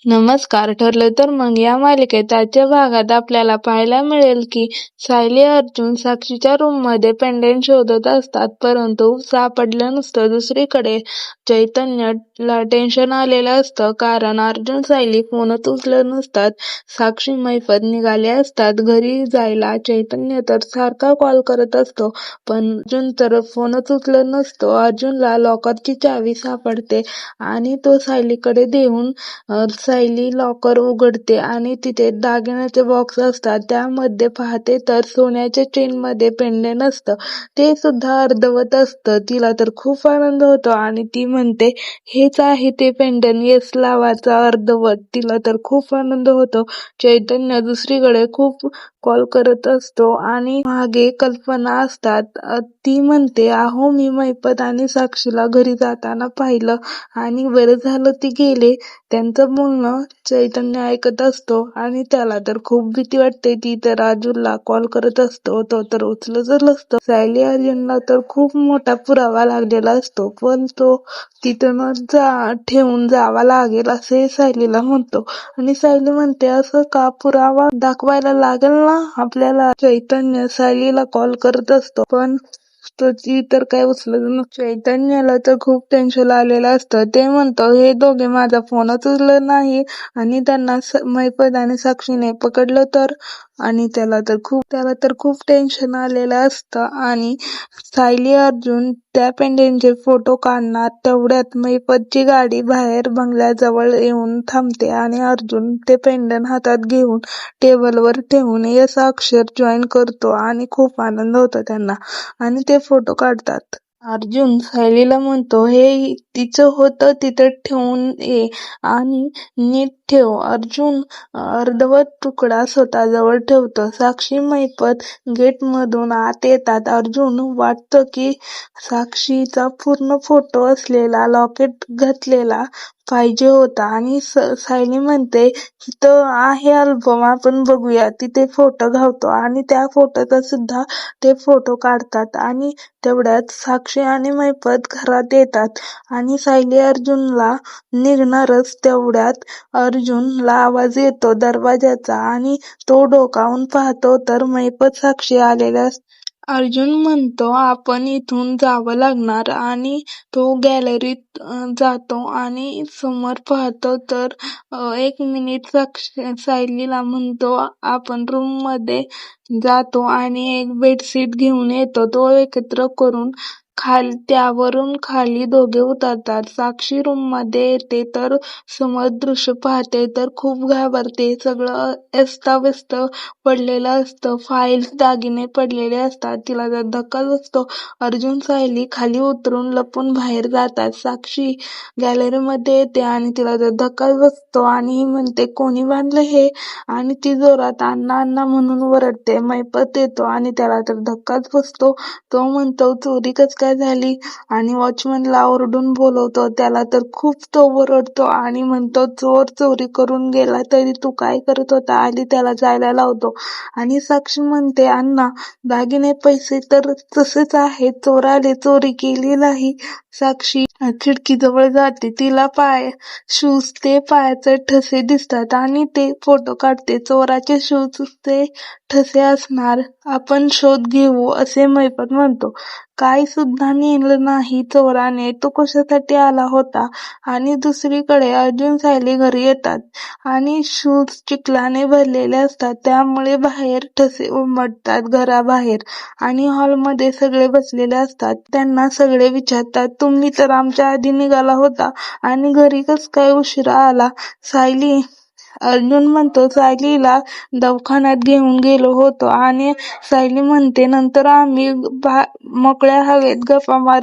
नमस्कार. ठरलं तर मग या मालिकेत आजच्या भागात आपल्याला पाहायला मिळेल की सायली अर्जुन साक्षीच्या रूममध्ये पेंडंट शोधत असतात, परंतु सापडलं नसतं. दुसरीकडे चैतन्यला टेन्शन आलेलं असतं, कारण अर्जुन सायली फोनच उचलत नसतात. साक्षी मैफत निघाले असतात घरी जायला. चैतन्य तर सारखा कॉल करत असतो, पण अर्जुन तर फोनच उचलत नसतो. अर्जुनला लॉकरची चावी सापडते आणि तो सायलीकडे देऊन सायली लॉकर उघडते आणि तिथे दागिन्याचे बॉक्स असतात. त्यामध्ये पाहते तर सोन्याच्या चेनमध्ये पेंडंट असतं, ते सुद्धा अर्धवट असतं. तिला तर खूप आनंद होतो आणि ती म्हणते, हेच आहे ते पेंडंट, येस लावाचा अर्धवट. तिला तर खूप आनंद होतो. चैतन्य दुसरीकडे खूप कॉल करत असतो आणि मागे कल्पना असतात. ती म्हणते, अहो मी मैफत आणि साक्षीला घरी जाताना पाहिलं आणि बरं झालं ती गेले. त्यांचं बोलणं चैतन्य ऐकत असतो आणि त्याला तर खूप भीती वाटते. ती तर अर्जुनला कॉल करत असतो, तो तर उचलतच नसतो. सायली अर्जुनला तर खूप मोठा पुरावा लागलेला असतो, पण तो तिथूनच ठेवून जावा लागेल असे सायलीला म्हणतो आणि सायली म्हणते, असं का? पुरावा दाखवायला लागेल ना आपल्याला. चैतन्य सायलीला कॉल करत असतो, पण ती तर काय उचलत नसते. चैतन्याला तर खूप टेन्शन आलेलं असतं. ते म्हणतो, हे दोघे माझा फोनच उचलत नाही आणि त्यांना मैफत आणि साक्षीने पकडलं तर. आणि त्याला तर खूप टेन्शन आलेलं असतं आणि सायली अर्जुन त्या पेंडंटचे फोटो काढणार. तेवढ्यात मैफतची गाडी बाहेर बंगल्याजवळ येऊन थांबते आणि अर्जुन ते पेंडंट हातात घेऊन टेबलवर ठेवून यस अक्षर जॉईन करतो आणि खूप आनंद होतो त्यांना आणि ते फोटो काढतात. अर्जुन सायलीला म्हणतो, हे तिचं होतं तिथं ठेवून ये आणि नीट ठेव. अर्जुन अर्धवट तुकडा स्वतःजवळ ठेवतो. साक्षी मैफत गेटमधून आत येतात. अर्जुन वाटतं की साक्षीचा पूर्ण फोटो असलेला लॉकेट घातलेला पाहिजे होता आणि सायली म्हणते, इथं आहे अल्बम, आपण बघूया. तिथे फोटो घालतो आणि त्या फोटोचा सुद्धा ते फोटो काढतात आणि तेवढ्यात साक्षी आणि मैफत घरात येतात आणि सायली अर्जुनला निघणारच तेवढ्यात अर्जुनला आवाज येतो दरवाजाचा आणि तो डोकावून पाहतो तर मैफत साक्षी आलेल्या अर्जुन म्हणतो, आपण इथून जावं लागणार आणि तो गॅलरीत जातो आणि समोर पाहतो तर 1 मिनिट. सायलीला म्हणतो, आपण रूम मध्ये जातो आणि एक बेडशीट घेऊन येतो. तो एकत्र करून त्यावरून खाली दोघे उतरतात. साक्षी रूम मध्ये येते तर समोर दृश्य पाहते तर खूप घाबरते. सगळं अस्ताव्यस्त पडलेलं असतं, फाईल्स दागिने पडलेले असतात. तिला जर धक्का बसतो. अर्जुन सायली खाली उतरून लपून बाहेर जातात. साक्षी गॅलरीमध्ये येते आणि तिला जर धक्का बसतो आणि म्हणते, कोणी बांधलं हे? आणि ती जोरात अण्णा अण्णा म्हणून ओरडते. मैफत येतो आणि त्याला तर धक्काच बसतो. तो म्हणतो, चोरी कस काय झाली? आणि वॉचमनला ओरडून बोलवतो. त्याला तर खूप तो ओरडतो आणि म्हणतो, चोर चोरी करून गेला तरी तू काय करत होता? आधी त्याला जायला लावतो आणि साक्षी म्हणते, अण्णा दागिने पैसे तर तसेच आहेत, चोराने चोरी केली नाही. साक्षी खिडकीजवळ जाते. तिला शूज ते पायाचे ठसे दिसतात आणि ते फोटो काढते. चोराचे शूजचे ठसे असणार, आपण शोध घेऊ असे मैफत म्हणतो. काही सुद्धा नेलं नाही चोराने, तो कशासाठी आला होता? आणि दुसरीकडे अर्जुन सायली घरी येतात आणि शूज चिखलाने भरलेले असतात, त्यामुळे बाहेर ठसे उमटतात घराबाहेर आणि हॉलमध्ये सगळे बसलेले असतात. त्यांना सगळे विचारतात, तुम्ही तर आमच्या आधी निघाला होता आणि घरी कस काय उशिरा आला? अर्जुन म्हणतो, सायलीला दवाखान्यात घेऊन गेलो होतो आणि सायली म्हणते, नंतर आम्ही मोकळ्या हवेत गप्पा मारत